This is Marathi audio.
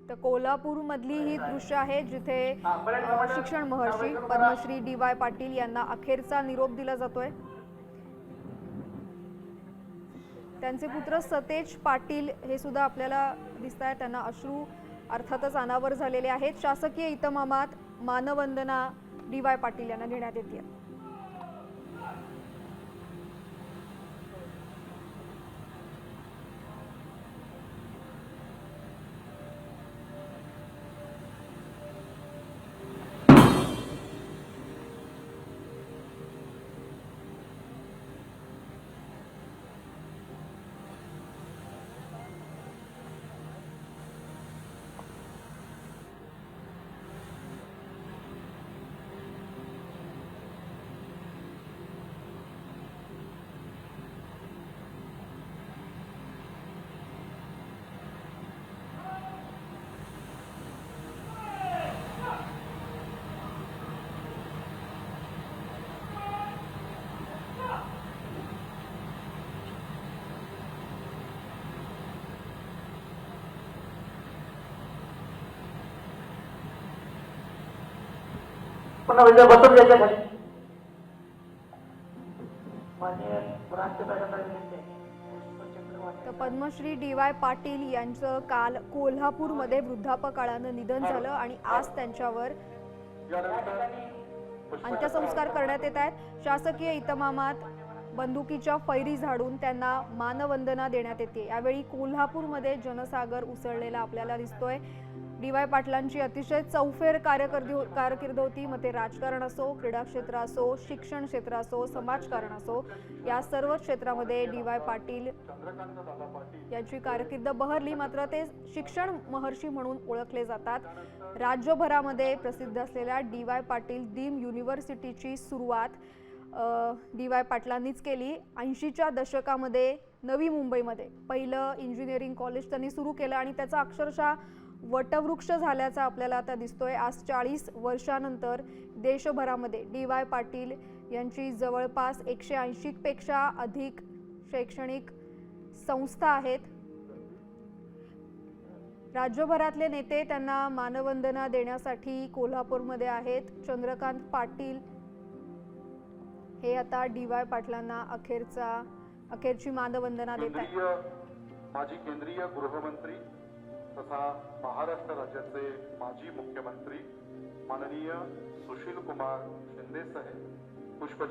तर कोल्हापूर मधली ही दृश्य आहे जिथे शिक्षण महर्षी पद्मश्री DY पाटील यांना अखेरचा निरोप दिला जातोय। त्यांचे पुत्र सतेज पाटील हे सुद्धा आपल्याला दिसतात, त्यांना अश्रू अर्थातच अनावर झालेले आहेत। शासकीय इतमामात मानवंदना DY पाटील यांना देण्यात येते। तर पद्मश्री DY पाटील यांचं काल कोल्हापूरमध्ये वृद्धापकाळानं निधन झालं आणि आज त्यांच्यावर अंत्यसंस्कार करण्यात येत आहेत। शासकीय इतमामात बंदुकीच्या फैरी झाडून त्यांना मानवंदना देण्यात येते। यावेळी कोल्हापूरमध्ये जनसागर उसळलेला आपल्याला दिसतोय। DY पाटलांची अतिशय चौफेर कारकीर्द होती। मग ते राजकारण असो, क्रीडा क्षेत्र असो, शिक्षण क्षेत्र असो, समाजकारण असो, या सर्व क्षेत्रामध्ये DY पाटील यांची कारकीर्द बहरली। मात्र ते शिक्षण महर्षी म्हणून ओळखले जातात। राज्यभरामध्ये प्रसिद्ध असलेल्या DY पाटील डीम युनिव्हर्सिटीची सुरुवात DY पाटलांनीच केली। 80च्या दशकामध्ये नवी मुंबईमध्ये पहिलं इंजिनिअरिंग कॉलेज त्यांनी सुरू केलं आणि त्याचा अक्षरशः वटवृक्ष झाल्याचा आपल्याला आता दिसतोय। आज 40 वर्षानंतर देशभरामध्ये DY पाटील यांची जवळपास 180 पेक्षा अधिक शैक्षणिक संस्था आहेत। राज्यभरातले नेते त्यांना मानवंदना देण्यासाठी कोल्हापूरमध्ये आहेत। चंद्रकांत पाटील हे आता DY पाटलांना अखेरची मानवंदना देत आहेत। माजी केंद्रीय गृहमंत्री तथा महाराष्ट्र राज्याचे माजी मुख्यमंत्री माननीय सुशील कुमार शिंदे साहेब पुष्प